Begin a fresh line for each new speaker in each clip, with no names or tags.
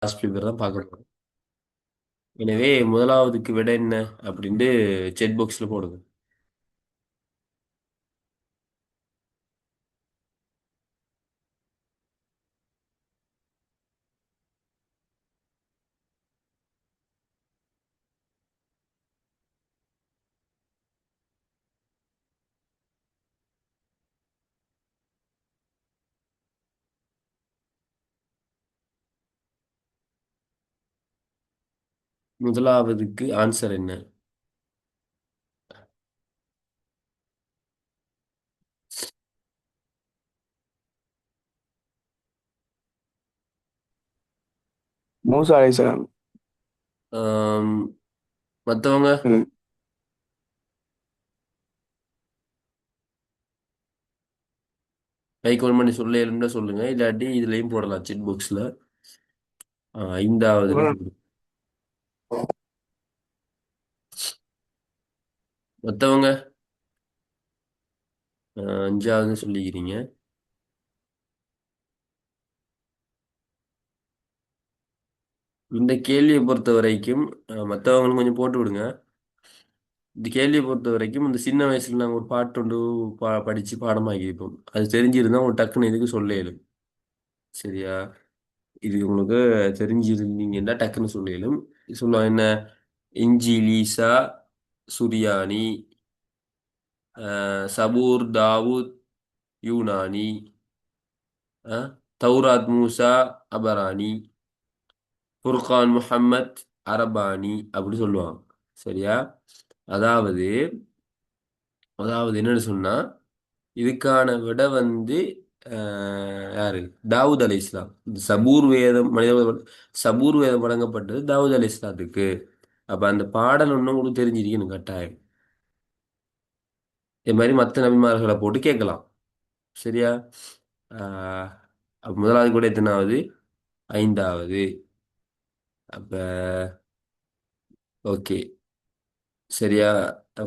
Last paper தான் பார்க்க போறோம். எனவே முதலாவதுக்கு விட என்ன அப்படின்ட்டு செட் பாக்ஸ்ல போடுங்க. முதலாவதுக்கு ஆன்சர் என்ன?
மூசா அலைஹிஸ்ஸலாம்.
ஆம், மத்தவங்க
ம்.
கை கால் பண்ணி சொல்ல சொல்லுங்க, இல்லாட்டி இதுலயும் போடலாம் செட் பாக்ஸ்ல. ஐந்தாவதுன்னு சொல்லுங்க. மத்தவங்க அஞ்சாவதுன்னு சொல்லிக்கிறீங்க. இந்த கேள்வியை பொறுத்த வரைக்கும் மற்றவங்களும் கொஞ்சம் போட்டு விடுங்க. இந்த கேள்வியை பொறுத்த வரைக்கும் இந்த சின்ன வயசுல நாங்கள் ஒரு பாட்டு ஒன்று படிச்சு பாடமாக்கியிருப்போம். அது தெரிஞ்சிருந்தா உங்களுக்கு டக்குன்னு இதுக்கு சொல்ல இயலும். சரியா? இது உங்களுக்கு தெரிஞ்சிருந்தீங்கன்னா டக்குன்னு சொல்ல இயலும். சொல்லுவாங்க என்ன? இஞ்சி லீசா, சுரியானி, சபூர் தாவூத் யூனானி, தௌராத் மூசா அபரானி, ஃபுர்கான் முஹம்மத் அரபானி அப்படி சொல்லுவாங்க. சரியா? அதாவது அதாவது என்னன்னு சொன்னா இதுக்கான விட வந்து யாரு? தாவூத் அலை இஸ்லாம். இந்த சபூர் வேதம் சபூர் வேதம் வழங்கப்பட்டது தாவூத் அலை இஸ்லாத்துக்கு. அப்ப அந்த பாடல் ஒன்றும் உங்களுக்கு தெரிஞ்சிருக்கணும் கட்டாயம். இது மாதிரி மற்ற நபிமார்களை போட்டு கேட்கலாம். சரியா? ஆஹ் அப்ப முதலாவது கூட எத்தனாவது? ஐந்தாவது. அப்ப ஓகே. சரியா?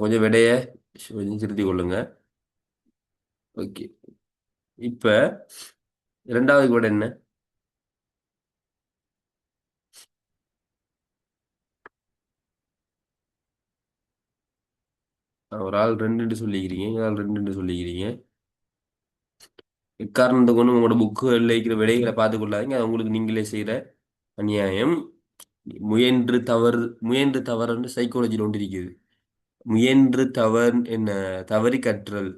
கொஞ்சம் விடைய கொஞ்சம் திருத்திக் கொள்ளுங்க. ஓகே. இப்ப இரண்டாவது கூட என்ன? ஒரு ஆள் ரெண்டுன்னு சொல்லிக்கிறீங்க, ஒரு ஆள் ரெண்டுன்னு சொல்லிக்கிறீங்க. எக்காரணத்தை கொண்டு உங்களோட புக்குகளில் இருக்கிற விடைகளை பார்த்து கொள்ளாதீங்க. அது உங்களுக்கு நீங்களே செய்கிற அநியாயம். முயன்று தவறு முயன்று தவறுன்னு சைக்காலஜியில் ஒன்று இருக்குது. முயன்று தவறு என்ன? தவறி கற்றல்.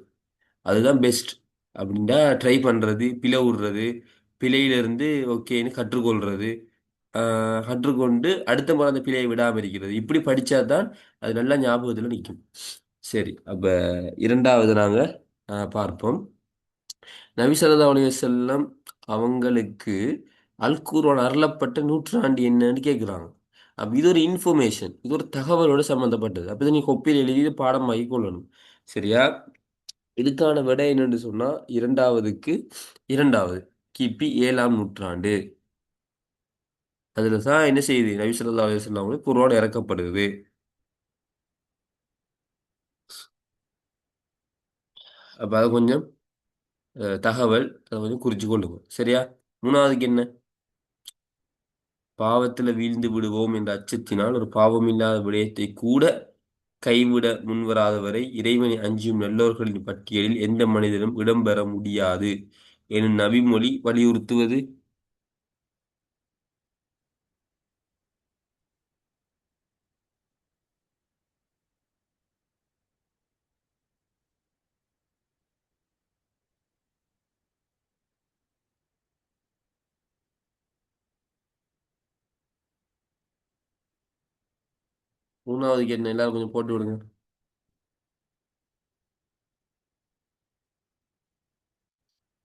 அதுதான் பெஸ்ட். அப்படின்டா ட்ரை பண்ணுறது, பிழை விடுறது, பிழையிலிருந்து ஓகேன்னு கற்றுக்கொள்றது, கற்றுக்கொண்டு அடுத்த முறை அந்த பிழையை விடாமல் இருக்கிறது. இப்படி படித்தா தான் அது நல்லா ஞாபகத்தில் நிற்கும். சரி, அப்போ இரண்டாவது நாங்கள் பார்ப்போம். நபி ஸல்லல்லாஹு அலைஹி வஸல்லம் அவங்களுக்கு அல் குர்ஆன் அருளப்பட்ட நூற்றாண்டு என்னன்னு கேட்குறாங்க. அப்போ இது ஒரு இன்ஃபர்மேஷன், இது ஒரு தகவலோட சம்மந்தப்பட்டது. அப்போ இதை நீ கொப்பியில் எழுதி இது பாடமாக்கி கொள்ளணும். சரியா? இதுக்கான விடை என்னன்னு சொன்னா இரண்டாவது கிபி 7ஆம் நூற்றாண்டு. அதுல தான் என்ன செய்யுது? நபி ஸல்லல்லாஹு அலைஹி வஸல்லம் அவங்களுக்கு குர்ஆன் இறக்கப்படுது. அப்போ அது கொஞ்சம் தகவல், அதை கொஞ்சம் குறிச்சு கொள்ளுங்க. சரியா? மூணாவதுக்கு என்ன? பாவத்தில் வீழ்ந்து விடுவோம் என்ற அச்சத்தினால் ஒரு பாவமில்லாத விடயத்தை கூட கைவிட முன்வராதவரை இறைவனை அஞ்சும் நல்லோர்களின் பட்டியலில் எந்த மனிதனும் இடம்பெற முடியாது எனும் நபிமொழி வலியுறுத்துவது. மூணாவதுக்கு என்ன? எல்லாரும் கொஞ்சம் போட்டு விடுங்க.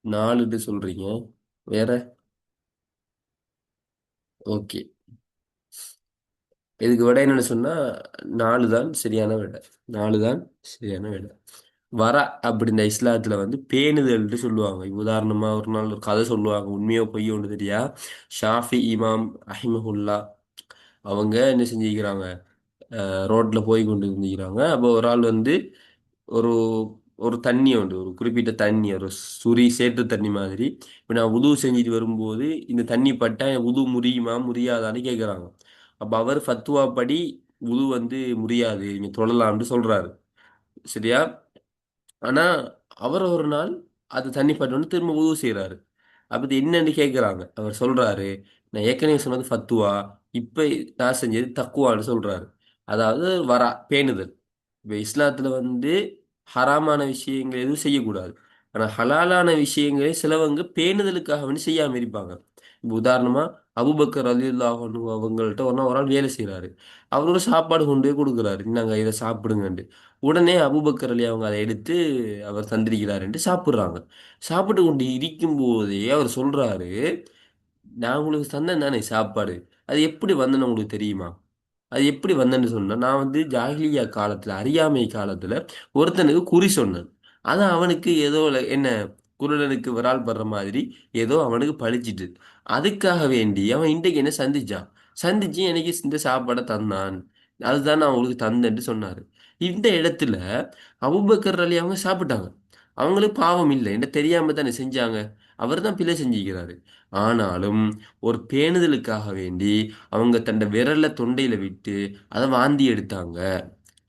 நாலுன்னு சொல்றீங்க. வேற? ஓகே. இதுக்கு விட என்னன்னு சொன்னா நாலு தான் சரியான விடை. நாலு தான் சரியான விடை. வர அப்படி இந்த இஸ்லாத்துல வந்து பேணுதல்னு சொல்லுவாங்க. இப்ப உதாரணமா ஒரு நாள் ஒரு கதை சொல்லுவாங்க, உண்மையோ பொய்யோ ஒன்று தெரியா. ஷாஃபி இமாம் ரஹிமஹுல்லா அவங்க என்ன செஞ்சுக்கிறாங்க? ரோட்ல போய் கொண்டு இருந்துக்கிறாங்க. அப்போ ஒரு ஆள் வந்து ஒரு ஒரு தண்ணி உண்டு, ஒரு குறிப்பிட்ட தண்ணி, ஒரு சேற்று தண்ணி மாதிரி. இப்போ நான் உது செஞ்சுட்டு வரும்போது இந்த தண்ணி பட்டா என் உது முறியுமா முறியாதான்னு கேட்குறாங்க. அப்போ அவர் ஃபத்வா படி உது வந்து முறியாது, நீங்க தொழலாம்னு சொல்றாரு. சரியா? ஆனா அவர் ஒரு நாள் அது தண்ணி பட்டோன்னு திரும்ப உது செய்றாரு. அப்ப இது என்னன்னு கேட்குறாங்க. அவர் சொல்றாரு, நான் ஏற்கனவே சொன்னது ஃபத்துவா, இப்ப நான் செஞ்சது தக்குவான்னு சொல்றாரு. அதாவது பேணுதல். இப்ப இஸ்லாத்துல வந்து ஹராமான விஷயங்கள் எதுவும் செய்யக்கூடாது. ஆனா ஹலாலான விஷயங்களே சிலவங்க பேணுதலுக்காக வேண்டி செய்யாம இருப்பாங்க. இப்ப உதாரணமா அபூபக்கர் ரலியல்லாஹு அன்ஹு அவங்கள்ட்ட ஒரு ஆள் வேலை செய்றாரு. அவரோட சாப்பாடு கொண்டு போய் கொடுக்குறாரு. இந்தாங்க இதை சாப்பிடுங்கன்ட்டு. உடனே அபூபக்கர் அலி அவங்க அதை எடுத்து அவர் தந்திருக்கிறாருன்ட்டு சாப்பிடுறாங்க. சாப்பிட்டு கொண்டு இருக்கும்போதே அவர் சொல்றாரு, நான் உங்களுக்கு தந்தேன் தானே சாப்பாடு, அது எப்படி வந்தேன்னு உங்களுக்கு தெரியுமா? அது எப்படி வந்தேன்னு சொன்னா, நான் வந்து ஜாஹிலியா காலத்துல, அறியாமை காலத்துல ஒருத்தனுக்கு குறி சொன்னேன். அதான் அவனுக்கு ஏதோ என்ன, குருடனுக்கு விரால் படுற மாதிரி ஏதோ அவனுக்கு பழிச்சிட்டு, அதுக்காக வேண்டி அவன் இன்றைக்கு என்ன சந்திச்சான். சந்திச்சு எனக்கு இந்த சாப்பாடை தந்தான். அதுதான் நான் உங்களுக்கு தந்தேன்னு சொன்னாரு. இந்த இடத்துல அபூபக்கர் அலி அவங்க சாப்பிட்டாங்க. அவங்களுக்கு பாவம் இல்லை, என்ன தெரியாம தானே செஞ்சாங்க. அவர் தான் பிழை செஞ்சிருக்கிறாரு. ஆனாலும் ஒரு பேணுதலுக்காக வேண்டி அவங்க தன்னை விரல்ல தொண்டையில விட்டு அதை வாந்தி எடுத்தாங்க.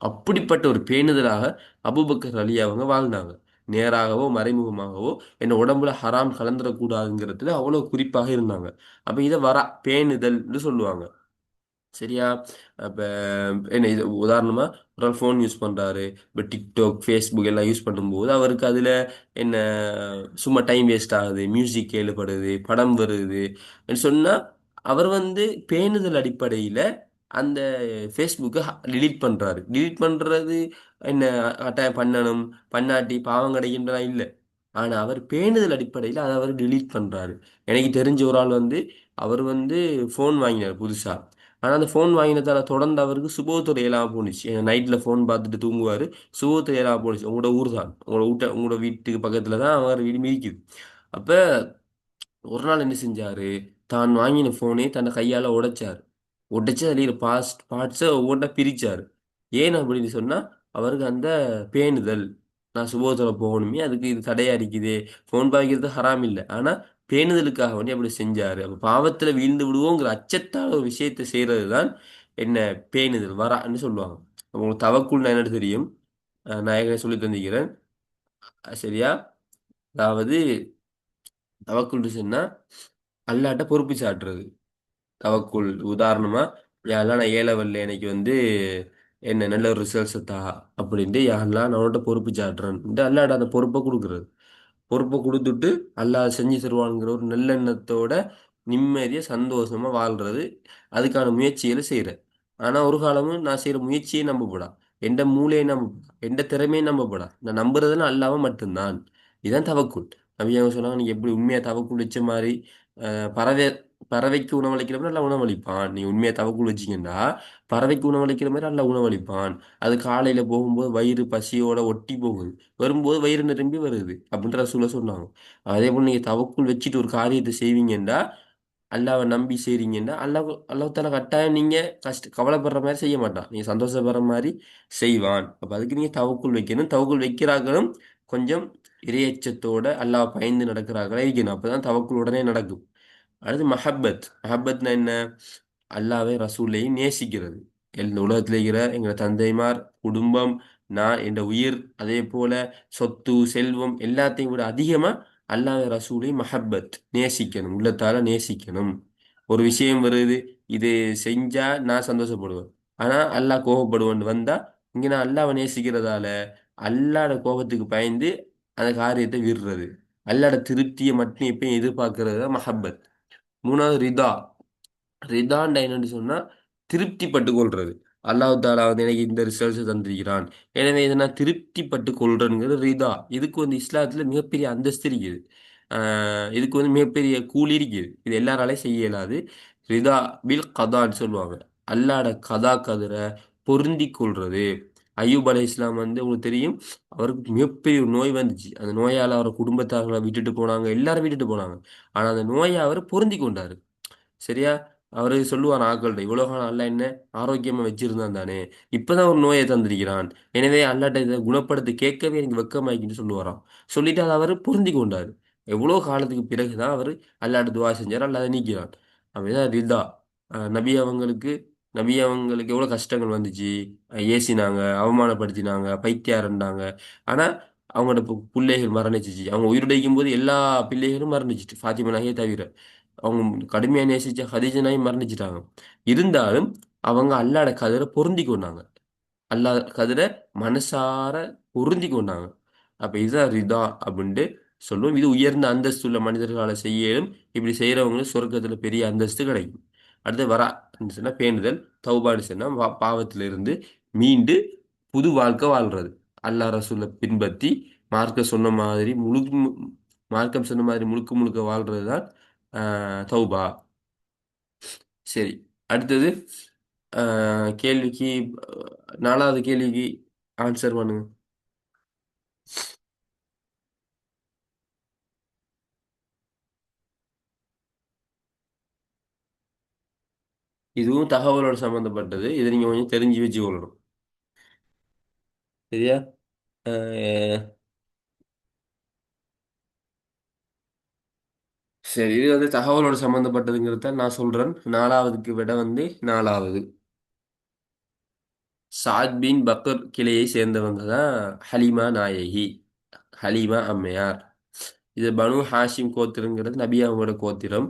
அப்படிப்பட்ட ஒரு பேணுதலாக அபூபக்கர் அலி அவங்க வாழ்ந்தாங்க. நேராகவோ மறைமுகமாகவோ என்ன உடம்புல ஹராம் கலந்துடக்கூடாதுங்கிறதுல அவ்வளவு குறிப்பாக இருந்தாங்க. அப்ப இதை பேணுதல்னு சொல்லுவாங்க. சரியா? அப்ப என்ன இது உதாரணமா ஒரு ஆள் ஃபோன் யூஸ் பண்றாரு. இப்போ டிக்டாக், ஃபேஸ்புக் எல்லாம் யூஸ் பண்ணும்போது அவருக்கு அதுல என்ன, சும்மா டைம் வேஸ்ட் ஆகுது, மியூசிக் கேளுப்படுது, படம் வருது சொன்னா அவர் வந்து பேணுதல் அடிப்படையில அந்த ஃபேஸ்புக்கை delete பண்றாரு. delete பண்றது என்ன, கட்டாயம் பண்ணணும், பண்ணாட்டி பாவம் கிடைக்கின்றதா இல்லை. ஆனா அவர் பேணுதல் அடிப்படையில் அதை அவர் delete பண்றாரு. எனக்கு தெரிஞ்ச ஒரு ஆள் வந்து, அவர் வந்து ஃபோன் வாங்கினார் புதுசா. ஆனா அந்த ஃபோன் வாங்கினதால தொடர்ந்து அவருக்கு சுபோத்துறை எல்லாம் போணுச்சு. நைட்ல ஃபோன் பார்த்துட்டு தூங்குவாரு. சுபோத்துறை எல்லாம் போணுச்சு. உங்களோட ஊர் தான், உங்களோட வீட்டுக்கு பக்கத்துல தான் அவர் வீடு மிதிக்குது. அப்ப ஒரு நாள் என்ன செஞ்சாரு, தான் வாங்கின ஃபோனே தன்னை கையால உடைச்சாரு. உடைச்சு அதில் பார்ட்ஸை ஒவ்வொன்றா பிரிச்சாரு. ஏன் அப்படின்னு சொன்னா, அவருக்கு அந்த பேணுதல், நான் சுபோதத்தில் போகணுமே, அதுக்கு இது தடையா இருக்குது. ஃபோன் பாய்க்கிறது ஹராம் இல்லை, ஆனா பேணுதலுக்காக வேண்டி அப்படி செஞ்சாரு. அப்ப பாவத்துல வீழ்ந்து விடுவோங்கிற அச்சத்தால் ஒரு விஷயத்தை செய்யறது தான் என்ன, பேணுதல் வரான்னு சொல்லுவாங்க. உங்களுக்கு தவக்குள் என்னன்னு தெரியும். நான் ஏற்கனவே சொல்லி தந்திக்கிறேன். சரியா? அதாவது தவக்குள் சொன்னா அல்லாட்ட பொறுப்பு சாட்டுறது. தவக்குள் உதாரணமா, யாரெல்லாம் நான் ஏ லெவல்ல எனக்கு வந்து என்ன நல்ல ஒரு ரிசல்ட்ஸ் தா அப்படின்ட்டு, யாரெல்லாம் நான் உன்கிட்ட பொறுப்பு சாட்டுறேன் அல்லாட்ட அந்த பொறுப்பை கொடுக்குறது. பொறுப்பை கொடுத்துட்டு அல்லாஹ் செஞ்சு தருவானுங்கிற ஒரு நல்லெண்ணத்தோட நிம்மதியா சந்தோஷமா வாழ்றது. அதுக்கான முயற்சிகளை செய்கிறேன். ஆனா ஒரு காலமும் நான் செய்யற முயற்சியை நம்பப்படா, எந்த மூளையை நம்பப்படா, எந்த திறமையை நம்பப்படா, நான் நம்புறதுன்னு அல்லாம மட்டும்தான். இதுதான் தவக்குள். நபி அவங்க சொன்னாங்க, நீங்க எப்படி உண்மையா தவக்குள் வச்ச மாதிரி பறவை, பறவைக்கு உணவளிக்கிற மாதிரி நல்லா உணவளிப்பான். நீ உண்மையா தவக்குள் வச்சீங்கன்னா பறவைக்கு உணவளிக்கிற மாதிரி நல்லா உணவளிப்பான். அது காலையில போகும்போது வயிறு பசியோட ஒட்டி போகுது, வரும்போது வயிறு நிரம்பி வருது அப்படின்ற ரசூல சொன்னாங்க. அதே போல நீங்க தவக்குள் வச்சுட்டு ஒரு காரியத்தை செய்வீங்கன்னா, அல்லாவை நம்பி செய்றீங்கன்னா, அல்லாஹ் தாலா கட்டாயம் நீங்க கவலைப்படுற மாதிரி செய்ய மாட்டான், நீங்க சந்தோஷப்படுற மாதிரி செய்வான். அப்ப அதுக்கு நீங்க தவக்குள் வைக்கணும். தவக்குள் வைக்கிறார்களும் கொஞ்சம் இரையச்சத்தோட அல்லாஹ் பயந்து நடக்கிறார்களா இருக்கணும். அப்பதான் தவக்குள் உடனே நடக்கும். அடுத்து மஹப்பத். மஹப்பத்னா என்ன? அல்லாவை ரசூலையும் நேசிக்கிறது. இந்த உலகத்தில் இருக்கிற எங்கள் தந்தைமார், குடும்பம், நான், என்ற உயிர், அதே போல சொத்து செல்வம் எல்லாத்தையும் விட அதிகமா அல்லாஹ் ரசூலை மஹப்பத் நேசிக்கணும், உள்ளத்தால நேசிக்கணும். ஒரு விஷயம் வருது, இது செஞ்சா நான் சந்தோஷப்படுவேன், ஆனா அல்லாஹ் கோபப்படுவேன் வந்தா, இங்க நான் அல்லாவை நேசிக்கிறதால அல்லாட கோபத்துக்கு பயந்து அந்த காரியத்தை விடுறது. அல்லாட திருப்தியை மட்டும் எப்பயும் எதிர்பார்க்கறது தான் மஹப்பத். மூணாவது ரிதா. ரிதாண்டா என்னன்னு சொன்னா திருப்திப்பட்டு கொள்றது. அல்லாஹ் தாலா வந்து எனக்கு இந்த ரிசல்ட்ஸ் தந்திருக்கிறான், எனவே இதை நான் திருப்திப்பட்டு கொள்றேங்கிறது ரிதா. இதுக்கு வந்து இஸ்லாத்துல மிகப்பெரிய அந்தஸ்து இருக்குது. இதுக்கு வந்து மிகப்பெரிய கூலி இருக்குது. இது எல்லாராலையும் செய்ய இயலாது. ரிதா பில் கதான்னு சொல்லுவாங்க. அல்லாட கதா கதிர பொருந்தி கொள்றது. ஐயூப் அலை இஸ்லாம் வந்து உங்களுக்கு தெரியும், அவருக்கு மிகப்பெரிய ஒரு நோய் வந்துச்சு. அந்த நோயால அவர் குடும்பத்தார்களை விட்டுட்டு போனாங்க, எல்லாரும் விட்டுட்டு போனாங்க. ஆனா அந்த நோயை அவர் பொருந்தி கொண்டாரு. சரியா? அவரு சொல்லுவார் ஆக்கள்கிட்ட இவ்வளோ காலம் அல்ல என்ன ஆரோக்கியமா வச்சிருந்தான் தானே இப்பதான் ஒரு நோயை தந்திருக்கிறான். எனவே அல்லாட்ட இதை குணப்படுத்தி கேட்கவே எனக்கு வெக்கமாயிக்கின்னு சொல்லுவாராம். சொல்லிட்டு அதை அவர் பொருந்தி கொண்டாரு. எவ்வளோ காலத்துக்கு பிறகுதான் அவர் அல்லாட்ட துவா செஞ்சார், அல்லாத நீக்கிறான். அப்படிதான் ரிதா. நபி அவங்களுக்கு நபி அவங்களுக்கு எவ்வளோ கஷ்டங்கள் வந்துச்சு. ஏசினாங்க, அவமானப்படுத்தினாங்க, பைத்தியாரண்டாங்க. ஆனா அவங்களோட பிள்ளைகள் மரணிச்சிச்சு. அவங்க உயிரிழக்கும் போது எல்லா பிள்ளைகளும் மரணிச்சிட்டு ஃபாத்திமா நகையை தவிர. அவங்க கடுமையா நேசிச்ச ஹதீஜா நாயும் மரணிச்சிட்டாங்க. இருந்தாலும் அவங்க அல்லாட கதிரை பொருந்தி கொண்டாங்க. அல்லாஹ் கதிரை மனசார பொருந்தி கொண்டாங்க. அப்ப இதுதான் ரிதா அப்படின்ட்டு சொல்லுவோம். இது உயர்ந்த அந்தஸ்துள்ள மனிதர்களால செய்யலும். இப்படி செய்யறவங்களுக்கு சொர்க்கத்துல பெரிய அந்தஸ்து கிடைக்கும். அடுத்து வரா சொன்னா பேணுதல். தௌபான்னு சொன்னா பாவத்திலிருந்து மீண்டு புது வாழ்க்கை வாழ்றது. அல்லாஹ் ரசூலை பின்பற்றி மார்க்க சொன்ன மாதிரி மார்க்கம் சொன்ன மாதிரி முழுக்க முழுக்க வாழ்றது தான் தௌபா. சரி. அடுத்தது கேள்விக்கு நாலாவது கேள்விக்கு ஆன்சர் பண்ணுங்க. இதுவும் தகவலோட சம்பந்தப்பட்டது. இதை நீங்க கொஞ்சம் தெரிஞ்சு வச்சுக்கொள்ளணும். சரியா? அஹ், சரி, இது வந்து தகவலோட சம்பந்தப்பட்டதுங்கிறத நான் சொல்றேன். நாலாவதுக்கு விட வந்து நாலாவது சாத் பின் பக்கர் கிளையை சேர்ந்தவங்க தான் ஹலிமா நாயகி, ஹலீமா அம்மையார். இது பனு ஹாஷிம் கோத்திரங்கிறது நபி அவங்களோட கோத்திரம்.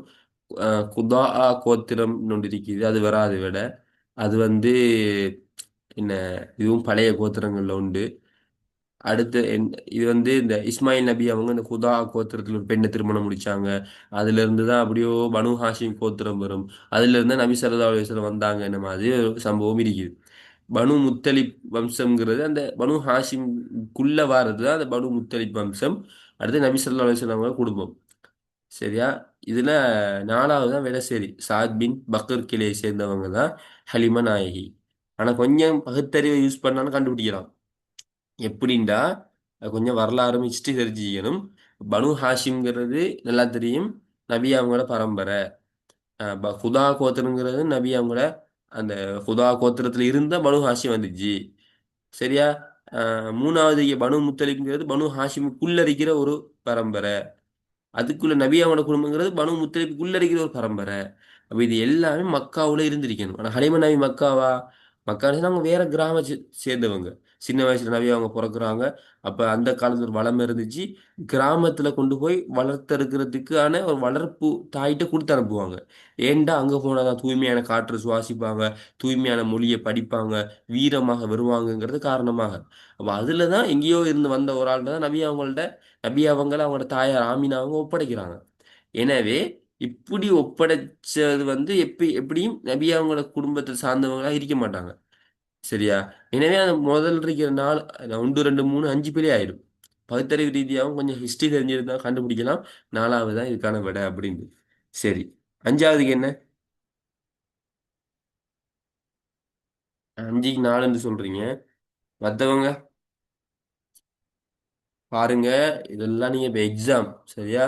குதா கோத்திரம் ஒன்று இருக்குது, அது வராது விட. அது வந்து என்ன, இதுவும் பழைய கோத்திரங்கள்ல உண்டு. அடுத்து இது வந்து இந்த இஸ்மாயில் நபி அவங்க இந்த குதா கோத்திரத்தில் ஒரு பெண்ணை திருமணம் முடிச்சாங்க. அதுல இருந்து தான் அப்படியோ பனு ஹாஷிம் கோத்திரம் வரும். அதுல இருந்து நபி ஸல்லல்லாஹு அலைஹி வஸல்லம் வந்தாங்க என்ன மாதிரி ஒரு சம்பவம் இருக்குது. பனு முத்தலிப் வம்சம்ங்கிறது அந்த பனு ஹாஷிம்குள்ள வாரது தான் அந்த பனு முத்தலிப் வம்சம். அடுத்து நபி ஸல்லல்லாஹு அலைஹி வஸல்லம் அவங்க குடும்பம். சரியா? இதுல நாலாவது தான் வேலை. சரி, சாத் பின் பக்கர் கிளையை சேர்ந்தவங்க தான் ஹலிமா நாயகி. ஆனா கொஞ்சம் பகுத்தறிவை யூஸ் பண்ணாலும் கண்டுபிடிக்கலாம். எப்படின்டா கொஞ்சம் வரலாறும் ஹிஸ்டரி தெரிஞ்சுக்கணும். பனு ஹாஷிம்ங்கிறது நல்லா தெரியும், நபி அவங்களோட பரம்பரை. குதா கோத்திரங்கிறது நபி அவங்களோட அந்த குதா கோத்திரத்துல இருந்த பனு ஹாஷிம் வந்துச்சு. சரியா? மூணாவது பனு முத்தலிப்ங்கிறது பனு ஹாஷிமுக்குள்ள இருக்கிற ஒரு பரம்பரை. அதுக்குள்ள நபியாவோட குடும்பங்கிறது பனு முத்தலிப்புக்குள்ள இருக்கிற ஒரு பரம்பரை. அப்ப இது எல்லாமே மக்காவுல இருந்திருக்கணும். ஆனா ஹலிமா நபி மக்காவா? மக்கான்னு அவங்க வேற சேர்ந்தவங்க. சின்ன வயசுல நபி அவங்க பிறக்குறாங்க. அப்ப அந்த காலத்துல ஒரு வளம் இருந்துச்சு. கிராமத்துல கொண்டு போய் வளர்த்தெடுக்கிறதுக்கான ஒரு வளர்ப்பு தாயிட்ட கொடுத்து அனுப்புவாங்க. ஏன்டா அங்க போனாதான் தூய்மையான காற்று சுவாசிப்பாங்க, தூய்மையான மொழியை படிப்பாங்க, வீரமாக வருவாங்கங்கிறது காரணமாக. அப்ப அதுலதான் எங்கேயோ இருந்து வந்த ஒரு ஆள் தான் நபி அவங்கள அவங்களோட தாயார் ஆமினா அவங்க ஒப்படைக்கிறாங்க. எனவே இப்படி ஒப்படைச்சது வந்து எப்படியும் நபி அவங்களோட குடும்பத்தை சார்ந்தவங்களா இருக்க மாட்டாங்க. சரியா? எனவே அந்த முதல் இருக்கிற நாள் ஒன்று ரெண்டு மூணு அஞ்சு பேரே ஆயிடும். பகுத்தறிவு ரீதியாகவும் கொஞ்சம் ஹிஸ்டரி தெரிஞ்சிருந்தா கண்டுபிடிக்கலாம். நாலாவது தான் இதுக்கான விடை அப்படின்னு. சரி, அஞ்சாவதுக்கு என்ன? அஞ்சுக்கு நாலுன்னு சொல்றீங்க. மற்றவங்க பாருங்க. இதெல்லாம் நீங்க இப்போ எக்ஸாம், சரியா?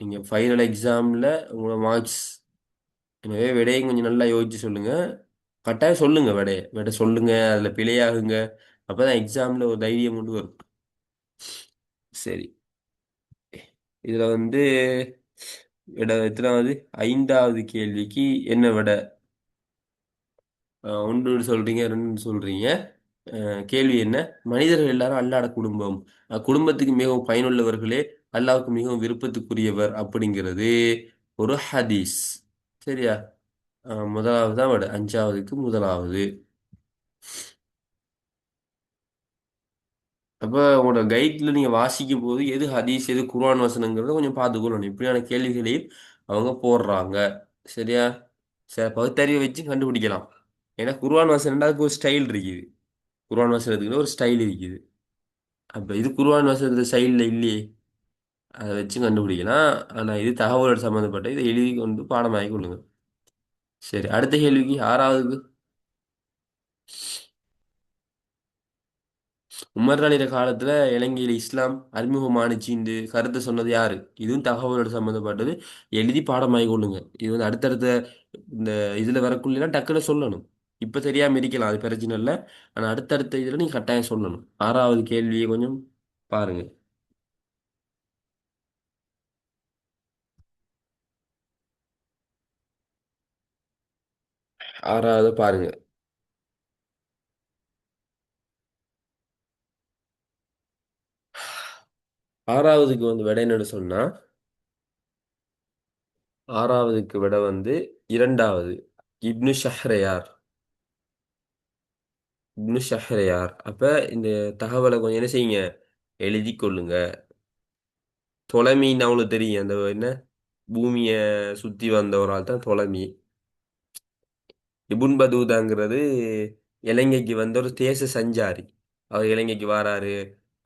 நீங்க ஃபைனல் எக்ஸாம்ல உங்களோட மார்க்ஸ். எனவே விடையும் கொஞ்சம் நல்லா யோசிச்சு சொல்லுங்க. கட்டாயம் சொல்லுங்க, விடை சொல்லுங்க, அதுல பிழையாகுங்க. அப்பதான் எக்ஸாம்ல ஒரு தைரியம் கொண்டு வரும். சரி, இதுல வந்து விடை எத்தனாவது? ஐந்தாவது கேள்விக்கு என்ன விடை? ஒன்று சொல்றீங்க, ரெண்டு சொல்றீங்க. கேள்வி என்ன? மனிதர்கள் எல்லாரும் அல்லாஹ்ட குடும்பம். குடும்பத்துக்கு மிகவும் பயனுள்ளவர்களே அல்லாஹ்வுக்கு மிகவும் விருப்பத்துக்குரியவர் அப்படிங்கிறது ஒரு ஹதீஸ். சரியா? முதலாவது தான் விடை, அஞ்சாவதுக்கு முதலாவது. அப்போ உங்களோட கைட்ல நீங்க வாசிக்கும் போது எது ஹதீஸ் எது குர்ஆன் வசனங்கிறத கொஞ்சம் பார்த்துக்கொள்ளணும். இப்படியான கேள்விகளையும் அவங்க போடுறாங்க. சரியா? சில பகுத்தறிவை வச்சு கண்டுபிடிக்கலாம். ஏன்னா குர்ஆன் வசனம்னா அதுக்கு ஒரு ஸ்டைல் இருக்குது. குர்ஆன் வசனத்துக்கு ஒரு ஸ்டைல் இருக்குது. அப்ப இது குர்ஆன் வசனத்துல ஸ்டைல்ல இல்லையே. அதை வச்சு கண்டுபிடிக்கலாம். ஆனா இது தகவலோட சம்மந்தப்பட்ட இதை எழுதி கொண்டு பாடமாக்கி கொள்ளுங்க. சரி, அடுத்த கேள்விக்கு ஆறாவதுக்கு உமர் அலிற காலத்துல இலங்கையில் இஸ்லாம் அறிமுகமானுச்சு இந்த கருத்தை சொன்னது யாரு? இதுவும் தகவலோட சம்மந்தப்பட்டது. எழுதி பாடமாகி கொள்ளுங்க. இது வந்து அடுத்தடுத்த இந்த இதுல வரக்குள்ளலாம் டக்குன்னு சொல்லணும். இப்ப தெரியாம இருக்கலாம், அது பிரச்சனை இல்லை. ஆனா அடுத்தடுத்த இதுல நீங்க கட்டாயம் சொல்லணும். ஆறாவது கேள்வியை கொஞ்சம் பாருங்க. ஆறாவது பாருங்க. ஆறாவதுக்கு வந்து விடை என்னன்னு சொன்னா, ஆறாவதுக்கு விடை வந்து இரண்டாவது இப்னு ஷஹ்ரயார். இப்னு ஷஹ்ரயார். அப்ப இந்த தகவலை கொஞ்சம் என்ன செய்யுங்க, எழுதி கொள்ளுங்க. தொலைமின்னு அவங்களுக்கு தெரியும், அந்த என்ன பூமியை சுத்தி வந்த ஒரு ஆள் தான் தொலைமி. இபுன் பதூதாங்கிறது இலங்கைக்கு வந்த ஒரு தேச சஞ்சாரி. அவர் இலங்கைக்கு வாராரு.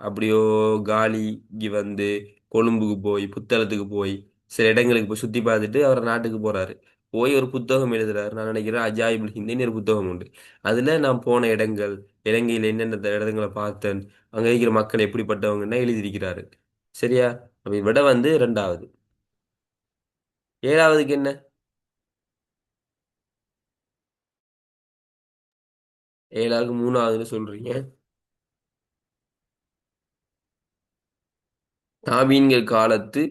அப்படியோ காலிக்கு வந்து கொழும்புக்கு போய் புத்தளத்துக்கு போய் சில இடங்களுக்கு போய் சுத்தி பார்த்துட்டு அவர் நாட்டுக்கு போறாரு. போய் ஒரு புத்தகம் எழுதுறாரு. நான் நினைக்கிறேன் அஜாயிபுல் ஹிந்துன்னு ஒரு புத்தகம் உண்டு. அதுல நான் போன இடங்கள், இலங்கையில் என்னென்ன இடங்களை பார்த்தேன், அங்க இருக்கிற மக்கள் எப்படிப்பட்டவங்கன்னா எழுதியிருக்கிறாரு. சரியா? அப்ப விட வந்து ரெண்டாவது. ஏழாவதுக்கு என்ன? ஏழாவது மூணாவதுன்னு சொல்றீங்க. தாபீன்கள் காலத்து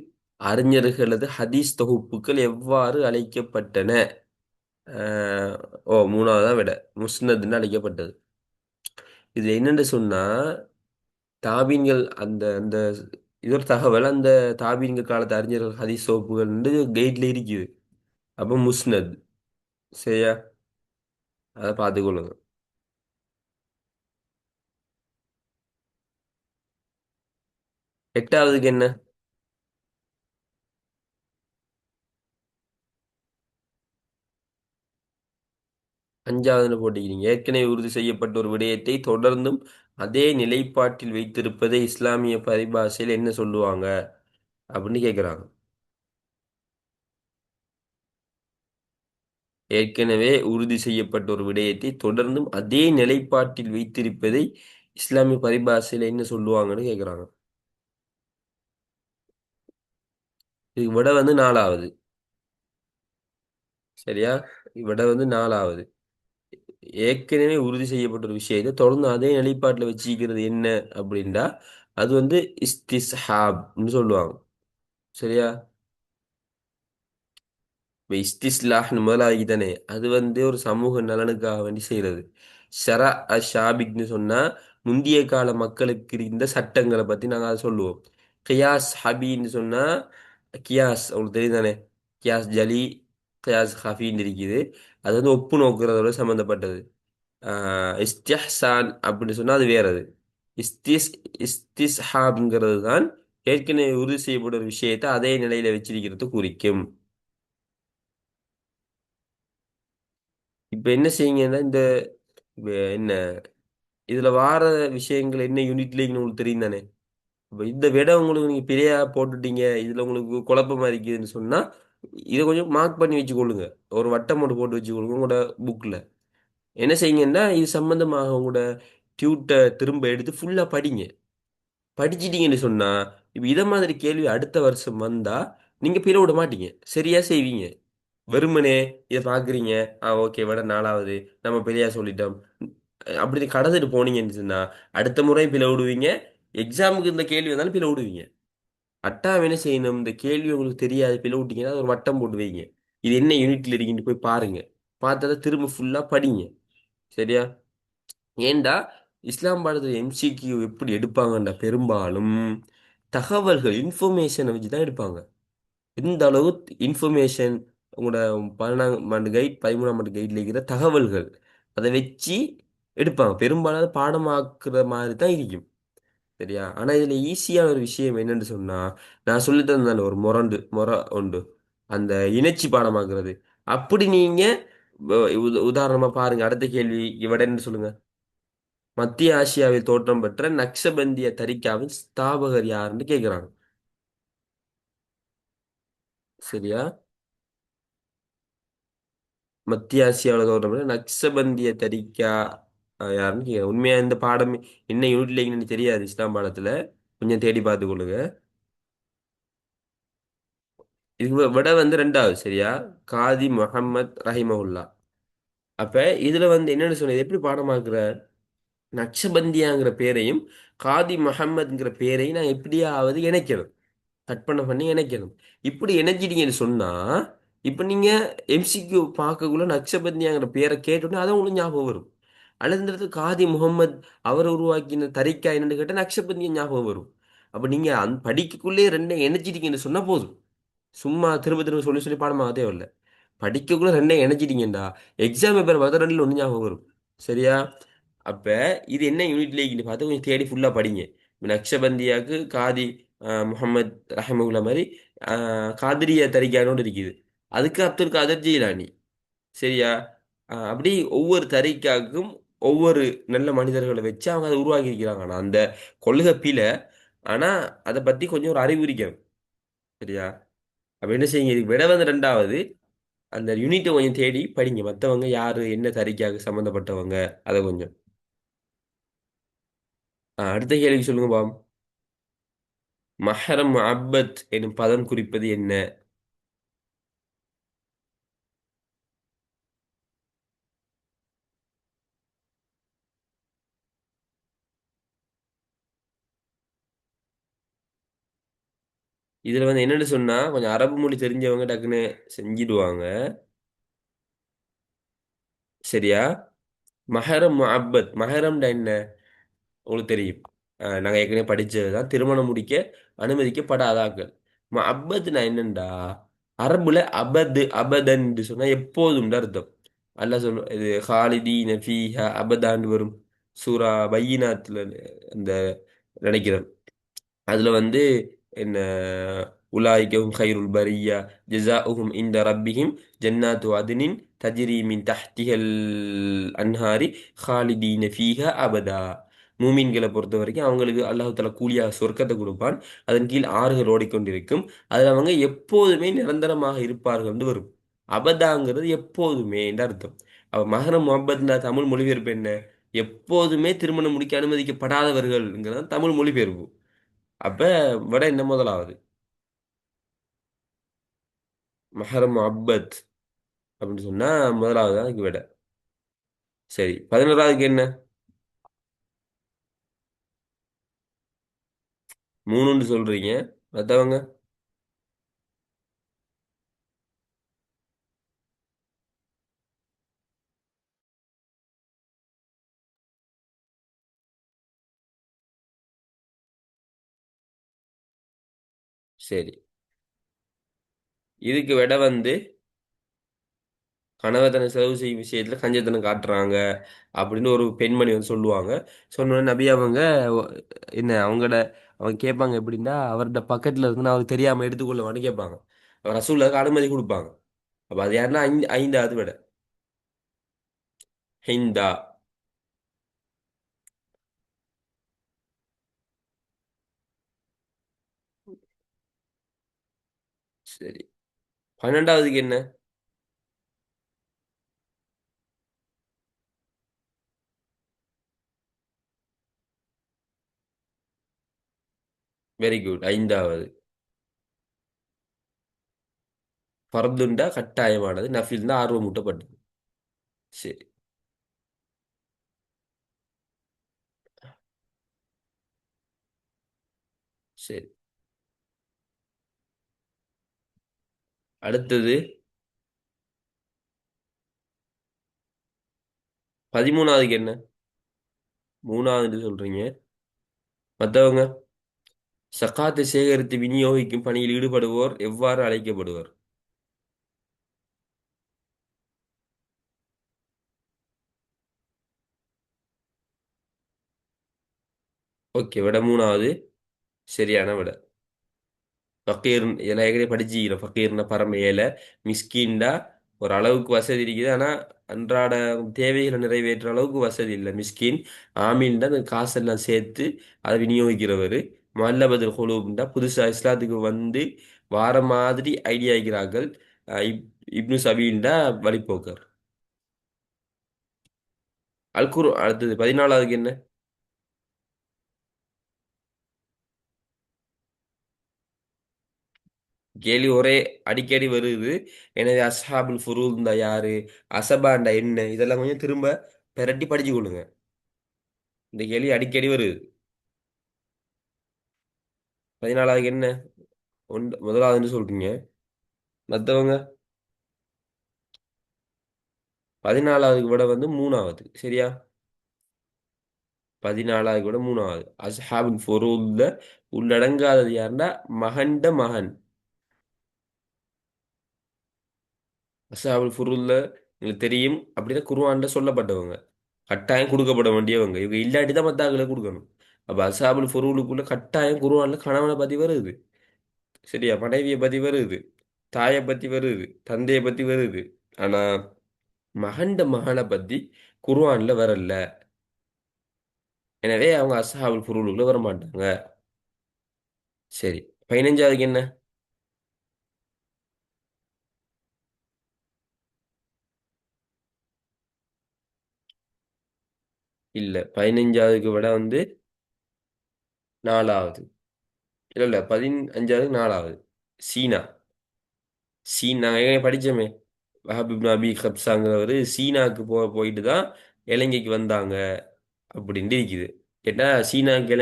அறிஞர்களது ஹதீஸ் தொகுப்புகள் எவ்வாறு அழைக்கப்பட்டன? ஓ, மூணாவது தான் விட முஸ்னத்னு அழைக்கப்பட்டது. இது என்னன்னு சொன்னா, தாபீன்கள் அந்த அந்த இது ஒரு தகவல். அந்த தாபீன்கள் காலத்து அறிஞர்கள் ஹதீஸ் தொகுப்புகள் வந்து கைட்ல இருக்குது. அப்போ முஸ்னத். சரியா? அதை பார்த்துக்கொள்ளுங்க. எட்டாவதுக்கு என்ன? அஞ்சாவதுன்னு போட்டிக்கிறீங்க. ஏற்கனவே உறுதி செய்யப்பட்ட ஒரு விடயத்தை தொடர்ந்தும் அதே நிலைப்பாட்டில் வைத்திருப்பதை இஸ்லாமிய பரிபாஷையில் என்ன சொல்லுவாங்க அப்படின்னு கேட்குறாங்க. ஏற்கனவே உறுதி செய்யப்பட்ட ஒரு விடயத்தை தொடர்ந்தும் அதே நிலைப்பாட்டில் வைத்திருப்பதை இஸ்லாமிய பரிபாஷையில் என்ன சொல்லுவாங்கன்னு கேட்குறாங்க. இதுக்கு விட வந்து நாலாவது. சரியா? விட வந்து நாலாவது. ஏற்கனவே உறுதி செய்யப்பட்ட ஒரு விஷயத்தை தொடர்ந்து அதே நிலைப்பாட்டில் வச்சிக்கிறது என்ன அப்படின்டா, அது வந்து இஸ்திஸ்ஹாப்னு சொல்லுவாங்க. சரியா? இப்ப இஸ்திஸ்லாஹ்னு முதலாகி தானே, அது வந்து ஒரு சமூக நலனுக்காக வேண்டி செய்யறது. ஷரா ஷாபிக்னு சொன்னா முந்திய கால மக்களுக்கு இருந்த சட்டங்களை பத்தி நாங்க அதை சொல்லுவோம். கியாஸ் ஹபின்னு சொன்னா, கியாஸ் உங்களுக்கு தெரியும் தானே, கியாஸ் ஜலி, கியாஸ் ஹஃபின்னு இருக்குது. அது வந்து ஒப்பு நோக்குறதோட சம்மந்தப்பட்டது. இஸ்திஹ்சான் அப்படின்னு சொன்னா அது வேறது. இஸ்திஸ் இஸ்திஸ்ஹாப்ங்கிறது தான் ஏற்கனவே உறுதி செய்யப்பட்ட ஒரு விஷயத்தை அதே நிலையில வச்சிருக்கிறது குறிக்கும். இப்ப என்ன செய்யுங்கன்னா, இந்த என்ன இதுல வார விஷயங்கள் என்ன யூனிட்லன்னு உங்களுக்கு தெரியும் தானே. இப்ப இந்த விட உங்களுக்கு நீங்க பிழையா போட்டுட்டீங்க, இதுல உங்களுக்கு குழப்பமா இருக்குதுன்னு சொன்னா, இதை கொஞ்சம் மார்க் பண்ணி வச்சுக்கொள்ளுங்க. ஒரு வட்டம் மட்டும் போட்டு வச்சுக்கொள்ளுங்க உங்களோட புக்ல. என்ன செய்யுங்கன்னா, இது சம்பந்தமாக உங்களோட டியூட்டை திரும்ப எடுத்து ஃபுல்லா படிங்க. படிச்சிட்டீங்கன்னு சொன்னா, இப்ப இத மாதிரி கேள்வி அடுத்த வருஷம் வந்தா நீங்க பிழை விட மாட்டீங்க, சரியா செய்வீங்க. வெறுமனே இதை பார்க்குறீங்க, ஓகே விட நாலாவது, நம்ம பிழையா சொல்லிட்டோம், அப்படி கடந்துட்டு போனீங்கன்னு சொன்னா அடுத்த முறை பிழை விடுவீங்க. எக்ஸாமுக்கு இந்த கேள்வி வந்தாலும் பிழை விடுவீங்க. அட்டாவை என்ன செய்யணும், இந்த கேள்வி உங்களுக்கு தெரியாது பிழை விட்டீங்கன்னா அது ஒரு வட்டம் போட்டு வைங்க. இது என்ன யூனிட்ல இருக்கீங்கன்னு போய் பாருங்க. பார்த்ததை திரும்ப ஃபுல்லா படிங்க. சரியா? ஏண்டா, இஸ்லாம் பாடத்துல எம்சிக்யூ எப்படி எடுப்பாங்கன்ற பெரும்பாலும் தகவல்கள் இன்ஃபர்மேஷனை வச்சு தான் எடுப்பாங்க. எந்த அளவு இன்ஃபர்மேஷன், உங்களோட 12ஆம் ஆண்டு கைட் 13ஆம் ஆண்டு கைட்ல இருக்கிற தகவல்கள், அதை வச்சு எடுப்பாங்க. பெரும்பாலும் அது பாடமாக்குற மாதிரி தான் இருக்கும். சரியா? ஆனா இதுல ஈஸியான ஒரு விஷயம் என்னன்னு சொன்னா, நான் சொல்லி தந்தேன் ஒரு முறை உண்டு, அந்த இணைச்சி பாடமாக்குறது. அப்படி நீங்க உதாரணமா பாருங்க. அடுத்த கேள்வி இவடன்னு சொல்லுங்க. மத்திய ஆசியாவில் தோற்றம் பெற்ற நக்ஷபந்திய தரிகாவின் ஸ்தாபகர் யாருன்னு கேக்குறாங்க. சரியா? மத்திய ஆசியாவில் தோற்றம் பெற்ற நக்ஷபந்திய தரிகா யாருன்னு உண்மையா இந்த பாடம் என்ன யூனிட்ல எனக்கு தெரியாது இஸ்லாம் பாடத்துல. கொஞ்சம் தேடி பார்த்து கொள்ளுங்க. இது விட வந்து ரெண்டாவது சரியா? காதி முஹம்மத் ரஹிமஹுல்லா. அப்ப இதுல வந்து என்னன்னு சொன்னது எப்படி பாடமாக்குற? நக்ஷபந்தியாங்கிற பேரையும் காதி முஹம்மத்ங்கிற பேரையும் நான் எப்படியாவது இணைக்கணும். கற்பனை பண்ணி இணைக்கணும். இப்படி இணைச்சிட்டீங்கன்னு சொன்னா இப்ப நீங்க எம்சிக்யூ பார்க்கக்குள்ள நக்ஷபந்தியாங்கிற பேரை கேட்டோன்னே அதை உங்களுக்கு ஞாபகம் வரும். அல்லது இந்த இடத்துல காதி முகமது அவர் உருவாக்கின தரிக்கா என்னன்னு கேட்டால் நக்ஷபந்திய ஞாபகம் வரும். அப்ப நீங்க படிக்கக்குள்ளே ரெண்டையும் இணைச்சிட்டீங்கன்னு சொன்னா போதும். சும்மா திரும்ப திரும்ப சொல்லி சொல்லி பாடமாக தேவையில்ல. படிக்கக்குள்ள ரெண்டையும் இணைச்சிட்டீங்கடா எக்ஸாம் பேப்பர் பார்த்தா ரெண்டுல ஒன்று ஞாபகம் வரும். சரியா? அப்ப இது என்ன யூனிட்ல பார்த்து கொஞ்சம் தேடி ஃபுல்லா படிங்க. நக்ஷபந்தியாக்கு காதி முகமது ரஹமுல்லா மாதிரி காதிரியா தரிகானோடு இருக்குது. அதுக்கு அப்துல் காதர் ஜீலானி. சரியா? அப்படி ஒவ்வொரு தரிகாவுக்கும் ஒவ்வொரு நல்ல மனிதர்களை வச்சு அவங்க அதை உருவாக்கி இருக்கிறாங்க. ஆனா அந்த கொள்கை பிழை. ஆனா அதை பத்தி கொஞ்சம் ஒரு அறிகுறிக்கணும். சரியா? அப்ப என்ன செய்யுங்க, இதுக்கு விட வந்து ரெண்டாவது அந்த யூனிட்டை கொஞ்சம் தேடி படிங்க. மற்றவங்க யாரு என்ன தரிக்காக சம்மந்தப்பட்டவங்க அதை கொஞ்சம். அடுத்த கேள்வி சொல்லுங்க பாம். மஹரம் முஅப்பத் எனும் பதம் குறிப்பது என்ன? இதுல வந்து என்னன்னு சொன்னா கொஞ்சம் அரபு மொழி தெரிஞ்சவங்க டக்குன்னு செஞ்சிடுவாங்க. சரியா? மஹரம் முஅப்பத் மஹரம்டா என்ன உங்களுக்கு தெரியும். நாங்க ஏற்கனவே படிச்சதுதான். திருமணம் முடிக்க அனுமதிக்கப்படாத ஆட்கள். முஅப்பத்னா என்னண்டா அரபுல அபது அபதன் சொன்னா எப்போதும் அர்த்தம். அல்லாஹ் சொல்லும் இது ஹாலிதீன ஃபீஹா அபதான்னு வரும். சூரா பையினாத்துல அந்த நினைக்கிறேன். அதுல வந்து என்ன உலாய்கவும் ஹைருல் பரியா ஜஸாஉஹும் இந்த ரப்பிஹிம் ஜன்னாத்து அத்னின் தஜ்ரி மின் தஹ்திஹல் அன்ஹாரி ஹாலிதீன ஃபீஹா அபதா. மூமின்களை பொறுத்த வரைக்கும் அவங்களுக்கு அல்லாஹ் தஆலா கூலியா சொர்க்கத்தை கொடுப்பான். அதன் கீழ் ஆறுகள் ஓடிக்கொண்டிருக்கும். அதுல அவங்க எப்போதுமே நிரந்தரமாக இருப்பார்கள் என்று வரும். அபதாங்கிறது எப்போதுமே என்று அர்த்தம். அப்ப மஹரம் முஹப்பத்னா தமிழ் மொழிபெயர்ப்பு என்ன? எப்போதுமே திருமணம் முடிக்க அனுமதிக்கப்படாதவர்கள்ங்கிறது தமிழ் மொழிபெயர்ப்பு. அப்ப விட என்ன முதலாவது? மஹரம் முஅப்பத் அப்படின்னு சொன்னா முதலாவது தான் அதுக்கு விட. சரி, 11வதுக்கு என்ன? மூணுன்னு சொல்றீங்க. மத்தவங்க? சரி, இதுக்கு விட வந்து கணவன் செலவு செய்யும் விஷயத்துல கஞ்சத்தனம் காட்டுறாங்க அப்படின்னு ஒரு பெண்மணி வந்து சொல்லுவாங்க. சொன்னோடனே நபி அவங்க ஒ- என்ன அவங்களோட அவங்க கேட்பாங்க எப்படின்னா அவர்கிட்ட பக்கத்துல இருக்குன்னு அவருக்கு தெரியாம எடுத்துக்கொள்ளவான்னு கேட்பாங்க. அவர் ரசூலுக்கு அனுமதி கொடுப்பாங்க. அப்ப அது யாருன்னா ஐந்தாவது விட ஹிந்தா. சரி, 12வதுக்கு என்ன? வெரி குட், ஐந்தாவது. ஃபர்துண்டா கட்டாயமானது, நஃபில்னா ஆர்வமூட்டப்பட்டது. சரி. சரி, அடுத்தது 13வதுக்கு என்ன? மூணாவது சொல்றீங்க. மற்றவங்க? சக்காத்தை சேகரித்து விநியோகிக்கும் பணியில் ஈடுபடுவோர் எவ்வாறு அழைக்கப்படுவர்? ஓகே, விட மூணாவது சரியான விட. ஃபக்கீர் இதெல்லாம் ஏற்கனவே படிச்சுக்கிறோம். ஃபக்கீர்னா பரம ஏழை. மிஸ்கீன்டா ஒரு அளவுக்கு வசதி இருக்குது, ஆனால் அன்றாட தேவைகளை நிறைவேற்ற அளவுக்கு வசதி இல்லை மிஸ்கின். ஆமீன்டா அந்த காசெல்லாம் சேர்த்து அதை விநியோகிக்கிறவர். மல்லபதுல் குலூப்டா புதுசாக இஸ்லாத்துக்கு வந்து வார மாதிரி ஐடியா ஆகிறார்கள். இப்னு சபீன்டா வழிப்போக்கர். அல் குர் அடுத்தது 14வதுக்கு என்ன? கேள்வி ஒரே அடிக்கடி வருது. எனவே அஸ்ஹாபுல் ஃபுரூத்ந்தா யாரு, அசபாண்டா என்ன, இதெல்லாம் கொஞ்சம் திரும்ப பெரட்டி படிச்சு கொள்ளுங்க. இந்த கேள்வி அடிக்கடி வருது. 14வதுக்கு என்ன? முதலாவதுன்னு சொல்றீங்க. மற்றவங்க 14வதுக்கு விட வந்து மூணாவது சரியா? 14வதுக்கு விட மூணாவது அஸ்ஹாபுல் ஃபுரூத்ல உள்ளடங்காதது யாருன்னா மகன்ட மகன். அஸ்ஹாபுல் ஃபுரூத்ல உங்களுக்கு தெரியும் அப்படின்னா குர்ஆன்ல சொல்லப்பட்டவங்க, கட்டாயம் கொடுக்கப்பட வேண்டியவங்க. இவங்க இல்லாட்டி தான் மத்தாக்களை கொடுக்கணும். அப்ப அஸ்ஹாபுல் ஃபுரூலுக்குள்ள கட்டாயம் குர்ஆன்ல கணவனை பத்தி வருது சரியா, மனைவியை பத்தி வருது, தாயை பத்தி வருது, தந்தையை பத்தி வருது. ஆனா மகன்ட மகனை பத்தி குர்ஆன்ல வரல. எனவே அவங்க அஸ்ஹாபுல் ஃபுரூலுக்குள்ள வர மாட்டாங்க. சரி, 15வதுக்கு என்ன? இல்ல, 15வதுக்கு விட வந்து நாலாவது. இல்ல இல்ல, 15வதுக்கு நாலாவது. சீனா. நாங்க ஏற்கனவே படிச்சோமே. வஹப் இப்னு அபி கப்சாங்கிறவர் சீனாக்கு போயிட்டு தான் இலங்கைக்கு வந்தாங்க அப்படின்ட்டு இருக்குது. கேட்டா சீனாக்கு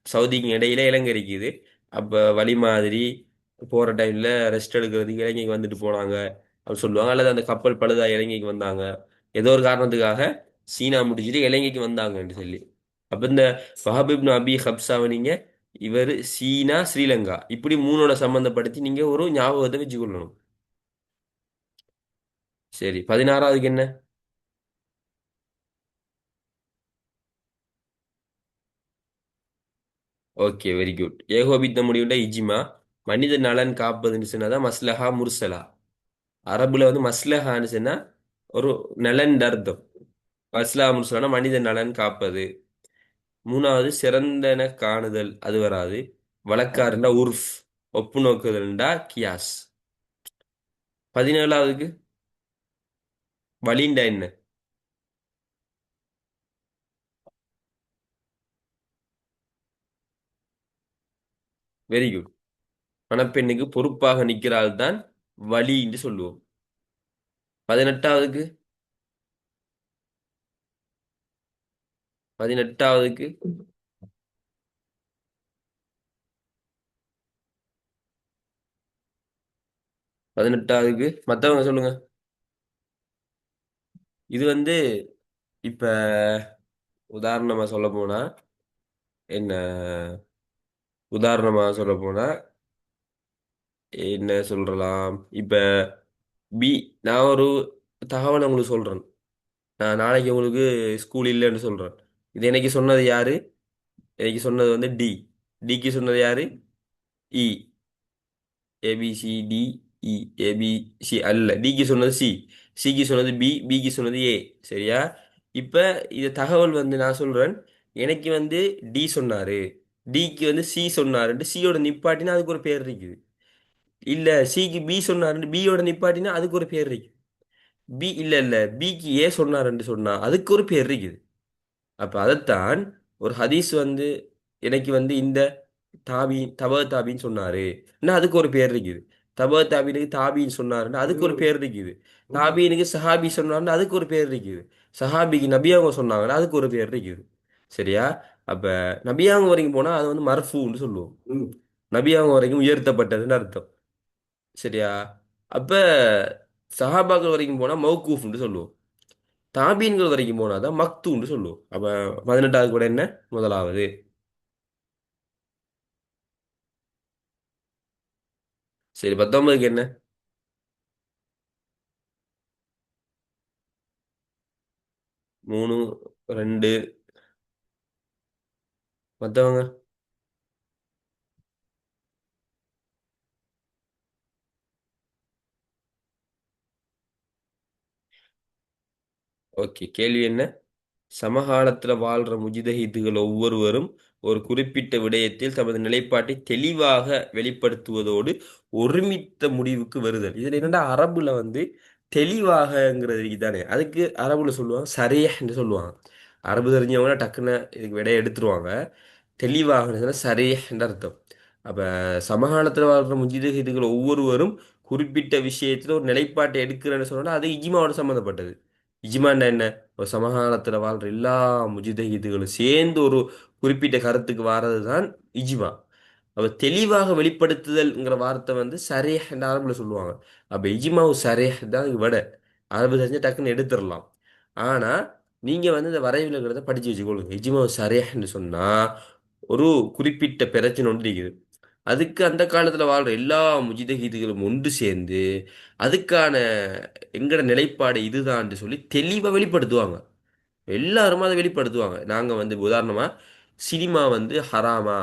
சவுதிக்கு இடையில இலங்கை இருக்குது. அப்ப வழி மாதிரி போற டைம்ல ரெஸ்ட் எடுக்கிறதுக்கு இலங்கைக்கு வந்துட்டு போனாங்க அப்படின்னு சொல்லுவாங்க. அல்லது அந்த கப்பல் பழுதா இலங்கைக்கு வந்தாங்க, ஏதோ ஒரு காரணத்துக்காக சீனா முடிச்சுட்டு இலங்கைக்கு வந்தாங்கன்னு சொல்லி. அப்ப இந்த வஹப் இப்னு அபி ஹப்சாவை நீங்க இவர் சீனா ஸ்ரீலங்கா இப்படி மூணோட சம்பந்தப்படுத்தி நீங்க ஒரு ஞாபகத்தை வச்சுக்கொள்ளணும். சரி, 16வதுக்கு என்ன? Okay, very good. ஏகோபித்த முடிவுல இஜ்மா. மனித நலன் காப்பதுன்னு சொன்னாதான் மஸ்லஹா முர்சலா. அரபுல வந்து மஸ்லஹான்னு சொன்னா ஒரு நலன் அர்த்தம். மஸ்லஹா முர்சலானா மனித நலன் காப்பது. மூணாவது சிறந்தன காணுதல், அது வராது. வழக்காறுண்டா உர்ஃப், ஒப்பு நோக்குதல்ண்டா கியாஸ். 17வதுக்கு வலிண்டா என்ன? Very good. மணப்பெண்ணுக்கு பொறுப்பாக நிற்கிறாள் தான் வலின்னு சொல்லுவோம். 18வதுக்கு 18வதுக்கு 18வதுக்கு மத்தவங்க சொல்லுங்க. இது வந்து இப்ப உதாரணமா சொல்ல போனா என்ன, உதாரணமா சொல்ல போனா என்ன சொல்லலாம் இப்ப பி, நான் ஒரு தகவலை உங்களுக்கு சொல்றேன். நான் நாளைக்கு உங்களுக்கு ஸ்கூல் இல்லைன்னு சொல்றேன். இது எனக்கு சொன்னது யாரு? எனக்கு சொன்னது வந்து டி. டிக்கு சொன்னது யாரு? இ. ஏபிசிடி இ. ஏபிசி அல்ல, டிக்கு சொன்னது சி. சிக்கு சொன்னது பி. பிக்கு சொன்னது ஏ. சரியா? இப்ப இது தகவல் வந்து நான் சொல்றேன். எனக்கு வந்து டி சொன்னாரு, டிக்கு வந்து சி சொன்னாருன்ட்டு சியோட நிப்பாட்டினா அதுக்கு ஒரு பேர் இருக்குது. இல்ல சிக்கு பி சொன்னாருன்னு பியோட நிப்பாட்டினா அதுக்கு ஒரு பேர் இருக்கு. பி இல்ல இல்ல பிக்கு ஏ சொன்னாருன்னு சொன்னா அதுக்கு ஒரு பேர் இருக்குது. அப்ப அதைத்தான் ஒரு ஹதீஸ் வந்து எனக்கு வந்து இந்த தாபி தப தாபின்னு சொன்னாரு, அதுக்கு ஒரு பேர் இருக்குது. தப தாபீனுக்கு தாபின்னு சொன்னாருன்னா அதுக்கு ஒரு பேர் இருக்குது. தாபீனுக்கு சஹாபி சொன்னாருன்னா அதுக்கு ஒரு பேர் இருக்குது. சஹாபிக்கு நபியாங்க சொன்னாங்கன்னா அதுக்கு ஒரு பேர் இருக்குது. சரியா? அப்ப நபியாங்க வரைக்கும் போனா அது வந்து மர்ஃபூன்னு சொல்லுவோம். நபியாங்க வரைக்கும் உயர்த்தப்பட்டதுன்னு அர்த்தம். சரியா? அப்ப சஹாபாக்கள் வரைக்கும் போனா மௌகூஃப்னு சொல்லுவோம். தாபீன்கள் வரைக்கும் போனாதான் மக்தூன்னு சொல்லுவோம். அப்ப 18வது கூட என்ன? முதலாவது. சரி, 19க்கு என்ன? 3, 2. மத்தவங்க? ஓகே, கேள்வி என்ன? சமகாலத்துல வாழ்ற முஜிதஹிதுகள் ஒவ்வொருவரும் ஒரு குறிப்பிட்ட விடயத்தில் தமது நிலைப்பாட்டை தெளிவாக வெளிப்படுத்துவதோடு ஒருமித்த முடிவுக்கு வருதல். இதுல என்னடா அரபுல வந்து தெளிவாகங்கிறது தானே அதுக்கு அரபுல சொல்லுவாங்க சரீஹ்ன்னு சொல்லுவாங்க. அரபு தெரிஞ்சவங்க டக்குன்னு இதுக்கு விடையை எடுத்துருவாங்க. தெளிவாக சரீஹ்ன்ற அர்த்தம். அப்ப சமகாலத்தில் வாழ்ற முஜிதஹிதுகள் ஒவ்வொருவரும் குறிப்பிட்ட விஷயத்துல ஒரு நிலைப்பாட்டை எடுக்கிறேன்னு சொன்னா அது இஜ்மாவோட சம்மந்தப்பட்டது. இஜ்மான்னா என்ன? ஒரு சமகாலத்தில் வாழ்ற எல்லா முஜிதஹிதுகளும் சேர்ந்து ஒரு குறிப்பிட்ட கருத்துக்கு வாரது தான் இஜ்மா. அப்ப தெளிவாக வெளிப்படுத்துதல்ங்கிற வார்த்தை வந்து சரீஹ் என்ற அரபுல சொல்லுவாங்க. அப்ப இஜ்மாவு சரீஹ் தான் விட அரபு தெரிஞ்ச டக்குன்னு எடுத்துடலாம். ஆனா நீங்க வந்து இந்த வரைவிலங்கிறத படிச்சு வச்சுக்கொள்ளுங்க. இஜ்மாவு சரீஹ்ன்னு சொன்னா ஒரு குறிப்பிட்ட பிரச்சனை ஒன்று இருக்குது. அதுக்கு அந்த காலத்துல வாழ்ற எல்லா முஜிதஹீதுகளும் ஒன்று சேர்ந்து அதுக்கான எங்கட நிலைப்பாடு இதுதான்னு சொல்லி தெளிவா வெளிப்படுத்துவாங்க. எல்லாருமே அதை வெளிப்படுத்துவாங்க. நாங்க வந்து உதாரணமா சினிமா வந்து ஹராமா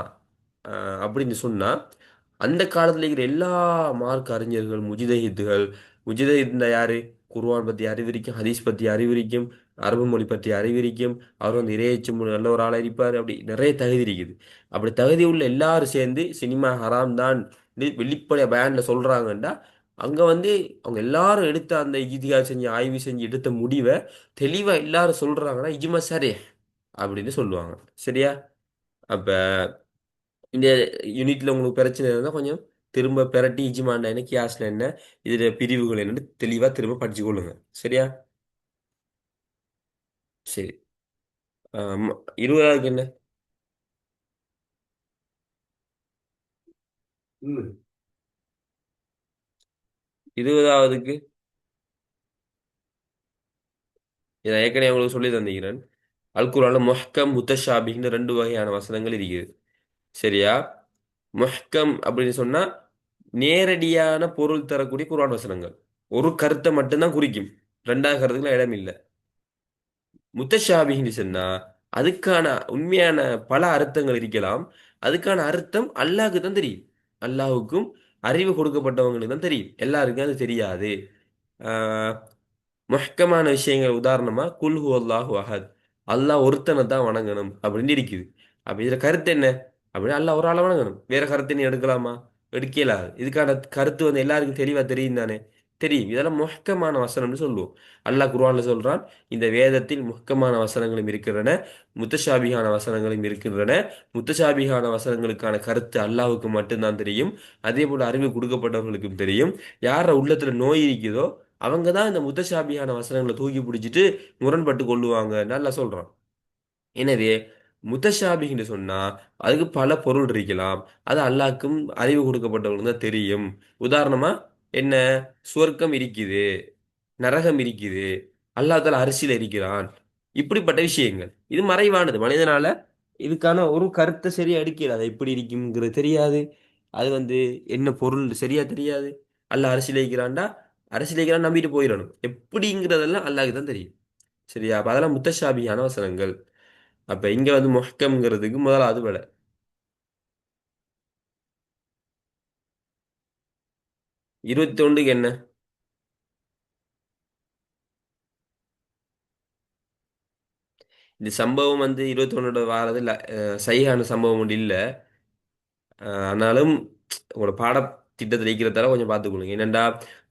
அப்படின்னு சொன்னா அந்த காலத்துல இருக்கிற எல்லா மார்க் அறிஞர்கள் முஜிதஹித்துகள், முஜிதஹித்னா யாரு? குர்ஆன் பத்தி அறிவிரிக்கும், ஹதீஸ் பத்தி அறிவிரிக்கும், அரபு மொழி பற்றி அறிவிரிக்கும். அவர் வந்து இறையச்சம் நல்ல ஒரு ஆளா இருப்பார். அப்படி நிறைய தகுதி இருக்குது. அப்படி தகுதி உள்ள எல்லாரும் சேர்ந்து சினிமா ஹராம் தான் வெளிப்படையா பேன்ல சொல்றாங்கன்னா அங்க வந்து அவங்க எல்லாரும் எடுத்த அந்த இஜ்திஹாத் செஞ்சு ஆய்வு செஞ்சு எடுத்த முடிவை தெளிவா எல்லாரும் சொல்றாங்கன்னா இஜ்மா சரி அப்படின்னு சொல்லுவாங்க. சரியா? அப்ப இந்த யூனிட்ல உங்களுக்கு பிரச்சனை இருந்தால் கொஞ்சம் திரும்ப பெரட்டி இஜ்மாண்டா என்ன கியாஸ்ல என்ன இதுல பிரிவுகள் என்னன்னு தெளிவா திரும்ப படிச்சு கொள்ளுங்க. சரியா? சரி. ஆமா. 20க்கு என்ன? 20வதுக்கு இதை ஏற்கனவே உங்களுக்கு சொல்லி தந்திக்கிறேன். அல் குர்ஆன்ல முஹ்கம் முத்தஷாபிஹ்னு ரெண்டு வகையான வசனங்கள் இருக்குது. சரியா? முஹ்கம் அப்படின்னு சொன்னா நேரடியான பொருள் தரக்கூடிய குர்ஆன் வசனங்கள். ஒரு கருத்தை மட்டும்தான் குறிக்கும். ரெண்டாவது கருத்துக்குள்ள இடம் இல்லை. முத்தஷாபிஹ்னு சொன்னா அதுக்கான உண்மையான பல அர்த்தங்கள் இருக்கலாம். அதுக்கான அர்த்தம் அல்லாஹ்க்கு தான் தெரியும். அல்லாஹ்வுக்கும் அறிவு கொடுக்கப்பட்டவங்களுக்கு தான் தெரியும். எல்லாருக்கும் அது தெரியாது. ஆஹ் முஹ்கமான விஷயங்கள் உதாரணமா குல் ஹுவல்லாஹு அஹத், அல்லாஹ் ஒருத்தனை தான் வணங்கணும் அப்படின்னு இருக்குது. அப்ப இதுல கருத்து என்ன? அப்படின்னு அல்லாஹ் ஒரு ஆளை வணங்கணும். வேற கருத்து நீ எடுக்கலாமா? எடுக்கலாது. இதுக்கான கருத்து வந்து எல்லாருக்கும் தெளிவா தெரியும் தானே? தெரியும். இதெல்லாம் முஹ்கமான வசனம்னு சொல்லுவோம். அல்லாஹ் குர்ஆன்ல சொல்றான், இந்த வேதத்தில் முஹ்கமான வசனங்களும் இருக்கின்றன, முத்தஷாபிஹான வசனங்களும் இருக்கின்றன. முத்தஷாபிஹான வசனங்களுக்கான கருத்து அல்லாஹ்வுக்கு மட்டும்தான் தெரியும். அதே போல அறிவு கொடுக்கப்பட்டவர்களுக்கும் தெரியும். யார உள்ளத்துல நோய் இருக்குதோ அவங்க தான் இந்த முத்தஷாபியான வசனங்களை தூக்கி பிடிச்சிட்டு முரண்பட்டு கொள்ளுவாங்க நல்லா சொல்றான். எனவே முத்தஷாபின்னு சொன்னா அதுக்கு பல பொருள் இருக்கலாம். அது அல்லாஹ்க்கும் அறிவு கொடுக்கப்பட்டவங்களுக்கு தான் தெரியும். உதாரணமா என்ன? சுவர்க்கம் இருக்குது, நரகம் இருக்குது, அல்லாஹ் தஆலா அரிசில இருக்கிறான். இப்படிப்பட்ட விஷயங்கள் இது மறைவானது. மனிதனால இதுக்கான ஒரு கருத்தை சரியா எடுக்கல. அது எப்படி இருக்குங்கிறது தெரியாது. அது வந்து என்ன பொருள் சரியா தெரியாது. அல்லாஹ் அரிசில இருக்கிறான்டா அரிசில இருக்கிறான் நம்பிட்டு போயிடணும். எப்படிங்கிறதெல்லாம் அல்லாஹ்க்கு தான் தெரியும். சரியா? அப்ப அதெல்லாம் முத்தஷாபியான வசனங்கள். அப்ப இங்க வந்து முஹ்கம்ங்கிறதுக்கு முதலாவது விட 21க்கு என்ன? இந்த சம்பவம் வந்து 21 வாரது இல்ல சஹீஹான சம்பவம் ஒன்று இல்ல. ஆனாலும் உங்களோட பாடத்திட்டத்தில் இருக்கிறதால கொஞ்சம் பார்த்துக்கொள்ளுங்க. என்னண்டா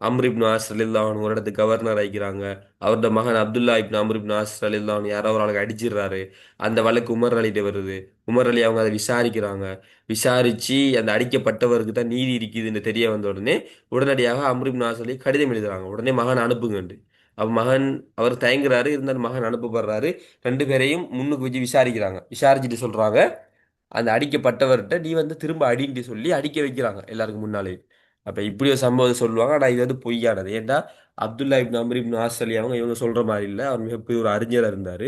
அம்ர் இப்னு ஆஸ் ரலியல்லாஹு அன்ஹு ஒரு இடத்துக்கு கவர்னர் ஆகிக்கிறாங்க. அவரோட மகன் அப்துல்லா இப்னு அம்ர் இப்னு ஆஸ் ரலியல்லாஹு அன்ஹு யாரோ ஒரு ஆளுக்கு அடிச்சிடுறாரு. அந்த வழக்கு உமர் அலிட்ட வருது. உமர் அலி அவங்க அதை விசாரிக்கிறாங்க. விசாரிச்சு அந்த அடிக்கப்பட்டவருக்கு தான் நீதி இருக்குதுன்னு தெரிய வந்த உடனே உடனடியாக அம்ர் இப்னு ஆஸ் அலி கடிதம் எழுதுறாங்க. உடனே மகன் அனுப்புங்கண்டு. அப்ப மகன் அவர் தயங்குறாரு. இருந்தாலும் மகன் அனுப்பப்படுறாரு. ரெண்டு பேரையும் முன்னுக்கு வச்சு விசாரிக்கிறாங்க. விசாரிச்சுட்டு சொல்றாங்க அந்த அடிக்கப்பட்டவர்கிட்ட நீ வந்து திரும்ப அடின்னு சொல்லி அடிக்க வைக்கிறாங்க எல்லாருக்கும் முன்னாலே. அப்ப இப்படி ஒரு சம்பவம் சொல்லுவாங்க. ஆனா இது வந்து பொய்யானது. ஏன்டா அப்துல்லா இப்னு அம்ர் இப்னு ஆஸ் அலி அவங்க இவங்க சொல்ற மாதிரி இல்லை. அவர் மிகப்பெரிய ஒரு அறிஞராக இருந்தாரு.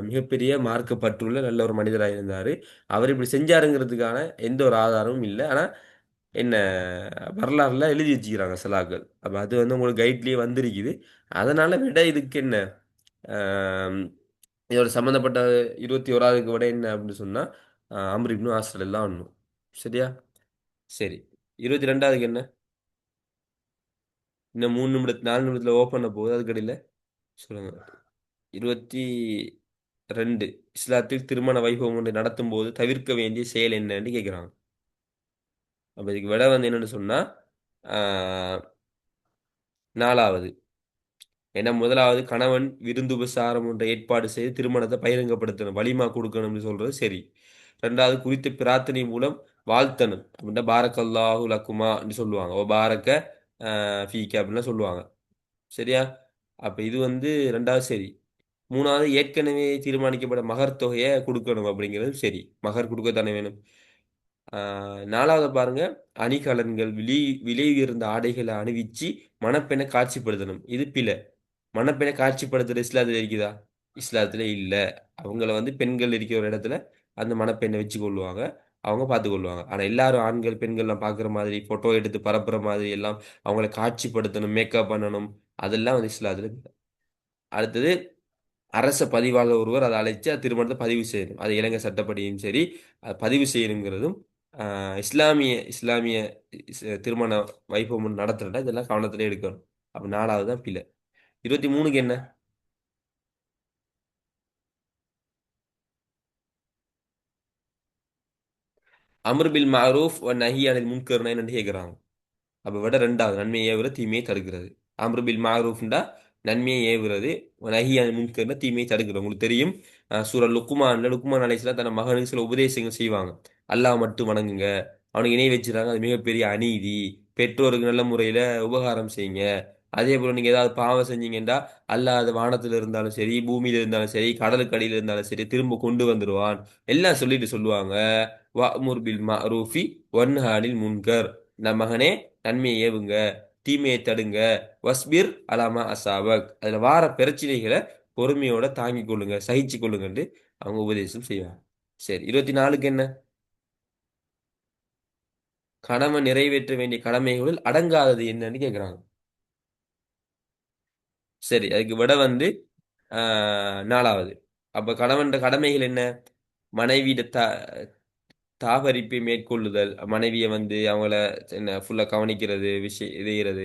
மிகப்பெரிய மார்க்கப்பற்றுள்ள நல்ல ஒரு மனிதராக இருந்தாரு. அவர் இப்படி செஞ்சாருங்கிறதுக்கான எந்த ஒரு ஆதாரமும் இல்லை. ஆனா என்ன வரலாறுல எழுதி வச்சுக்கிறாங்க சிலாக்கள். அப்ப அது வந்து உங்களுக்கு கைட்லயே வந்திருக்குது. அதனால விட இதுக்கு என்ன? ஆம், இதோட சம்மந்தப்பட்ட 21வதுக்கு விட என்ன அப்படின்னு சொன்னா அம்ர் இப்னு ஆஸ் எல்லாம் ஒண்ணும். சரியா? சரி. 22வதுக்கு என்ன? இன்னும் 3 நிமிடத்து 4 நிமிடத்துல ஓப்பன் பண்ண போகுது. அதுக்கடையில் சொல்லுங்க. 22 இஸ்லாத்தில் திருமண வைபவம் ஒன்று நடத்தும் போது தவிர்க்க வேண்டிய செயல் என்னன்னு கேட்குறாங்க. அப்ப இதுக்கு விட வந்து என்னன்னு சொன்னா ஆஹ், 4வது ஏன்னா முதலாவது கணவன் விருந்து உபசாரம் என்ற ஏற்பாடு செய்து திருமணத்தை பகிரங்கப்படுத்தணும், வலிமா கொடுக்கணும்னு சொல்றது சரி. ரெண்டாவது குறித்த பிரார்த்தனை மூலம் வாழ்த்தணும் அப்படின்னா பாரக்கல்லாஹு லக்குமான்னு சொல்லுவாங்க, ஓ பாரக்க ஃபீக்க அப்படின்லாம் சொல்லுவாங்க. சரியா? அப்ப இது வந்து ரெண்டாவது சரி. மூணாவது ஏற்கனவே தீர்மானிக்கப்பட்ட மகர் தொகையை கொடுக்கணும் அப்படிங்கிறது சரி. மகர் கொடுக்கத்தானே வேணும். நாலாவது பாருங்க, அணிகலன்கள் விலை உயர்ந்த ஆடைகளை அணிவிச்சு மணப்பெண்ணை காட்சிப்படுத்தணும். இது பிழை. மணப்பெண்ணை காட்சிப்படுத்துற இஸ்லாத்துல இருக்குதா? இஸ்லாத்துல இல்ல. அவங்கள வந்து பெண்கள் இருக்கிற ஒரு இடத்துல அந்த மணப்பெண்ணை வச்சு கொள்ளுவாங்க, அவங்க பார்த்து கொள்வாங்க. ஆனா எல்லாரும் ஆண்கள் பெண்கள்லாம் பார்க்குற மாதிரி போட்டோ எடுத்து பரப்புற மாதிரி எல்லாம் அவங்கள காட்சிப்படுத்தணும், மேக்கப் பண்ணணும், அதெல்லாம் வந்து இஸ்லாத்துல இல்ல. அடுத்தது அரச பதிவாளர் ஒருவர் அதை அழைச்சு திருமணத்தை பதிவு செய்யணும். அது இலங்கை சட்டப்படியும் சரி. அது பதிவு செய்யணுங்கிறதும் இஸ்லாமிய இஸ்லாமிய திருமண வைபவம் நடத்துறதா இதெல்லாம் கவனத்திலே எடுக்கணும். அப்ப நாலாவது தான் பிள்ளை. 23க்கு என்ன? அம்ர் பில் மஅரூஃப் வ நஹி அனில் முன்கர்னா என்னன்னு கேட்குறாங்க. அப்ப விட ரெண்டாவது நன்மையை ஏவுறது தீமையை தடுக்கிறது. அம்ரு பில் மாரூஃப்ண்டா நன்மையை ஏவுறது, நஹி அனில் முன்கர்னா தீமையை தடுக்கிறது. உங்களுக்கு தெரியும், சூரா லுக்குமான்ல லுக்குமான் அலைஹிஸ்ஸலாம் தன் மகனுக்கு சில உபதேசங்கள் செய்வாங்க. அல்லாஹ் மட்டும் வணங்குங்க, அவனுக்கு இணை வச்சுறாங்க, அது மிகப்பெரிய அநீதி. பெற்றோருக்கு நல்ல முறையில உபகாரம் செய்யுங்க. அதே போல நீங்க ஏதாவது பாவம் செஞ்சீங்கன்னா அல்லாஹ் அது வானத்துல இருந்தாலும் சரி, பூமியில இருந்தாலும் சரி, கடலுக்கு அடியில இருந்தாலும் சரி திரும்ப கொண்டு வந்துடுவான். எல்லாம் சொல்லிட்டு சொல்லுவாங்க, வஅ்முர் பில் மஅரூஃபி வன்ஹ அனில் முன்கர். இந்த மகனே நன்மையை ஏவுங்க, தீமையை தடுங்க. வஸ்பிர் அலாமா அசாபக், அதுல வார பிரச்சனைகளை பொறுமையோட தாங்கிக் கொள்ளுங்க, சகிச்சு கொள்ளுங்கன்னு அவங்க உபதேசம் செய்வாங்க. சரி, 24க்கு என்ன? கணவன் நிறைவேற்ற வேண்டிய கடமைகளில் அடங்காதது என்னன்னு கேக்குறாங்க. சரி, அதுக்கு விட வந்து நாலாவது. அப்ப கணவன் கடமைகள் என்ன? மனைவியிட தாபரிப்பை மேற்கொள்ளுதல், மனைவியை வந்து அவங்கள என்ன ஃபுல்லா கவனிக்கிறது, விஷயம் செய்கிறது.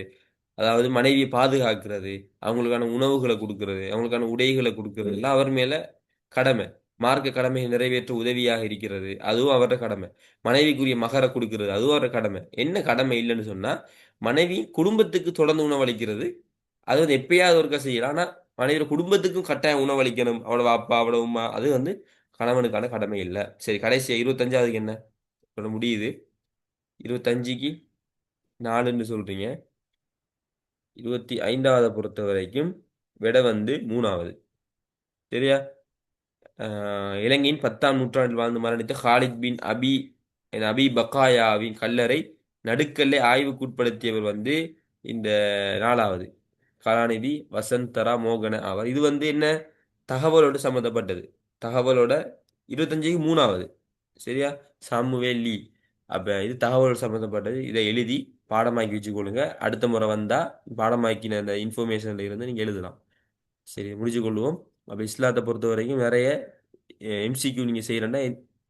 அதாவது மனைவியை பாதுகாக்கிறது, அவங்களுக்கான உணவுகளை கொடுக்கிறது, அவங்களுக்கான உடைகளை கொடுக்கிறது எல்லாம் அவர் மேல கடமை. மார்க்க கடமையை நிறைவேற்ற உதவியாக இருக்கிறது, அதுவும் அவரோட கடமை. மனைவிக்குரிய மகரை கொடுக்கிறது, அதுவும் அவரோட கடமை. என்ன கடமை இல்லைன்னு சொன்னா, மனைவி குடும்பத்துக்கு தொடர்ந்து உணவளிக்கிறது, அது வந்து எப்பயாவது ஒருக்கா செய்யலாம். ஆனா மனைவியோட குடும்பத்துக்கும் கட்டாயம் உணவளிக்கணும், அவ்வளவு அப்பா அவ்வளவு உமா, அது வந்து கணவனுக்கான கடமை இல்லை. சரி, கடைசியா 25வதுக்கு என்ன? சொல்ல முடியுது. 25க்கு 4ன்னு சொல்றீங்க. 25வது பொறுத்த வரைக்கும் விட வந்து 3வது. சரியா? இலங்கையின் 10ஆம் நூற்றாண்டில் வாழ்ந்து மரணித்த ஹாலித் பின் அபி பக்காயாவின் கல்லறை நடுக்கல்லை ஆய்வுக்குட்படுத்தியவர் வந்து இந்த 4வது கலாநிதி வசந்தரா மோகன ஆவார். இது வந்து என்ன? தகவலோட சம்மந்தப்பட்டது. தகவலோட 25க்கு 3வது. சரியா? சாமுவேல் லீ. அப்ப இது தகவலோட சம்மந்தப்பட்டது. இதை எழுதி பாடமாக்கி வச்சுக்கொள்ளுங்க. அடுத்த முறை வந்தா பாடமாக்கின அந்த இன்ஃபர்மேஷன்ல இருந்து நீங்க எழுதலாம். சரி, முடிச்சு கொள்வோம். அப்ப இஸ்லாத்தை பொறுத்த வரைக்கும் நிறைய எம்சிக்யூ நீங்க செய்யறேன்னா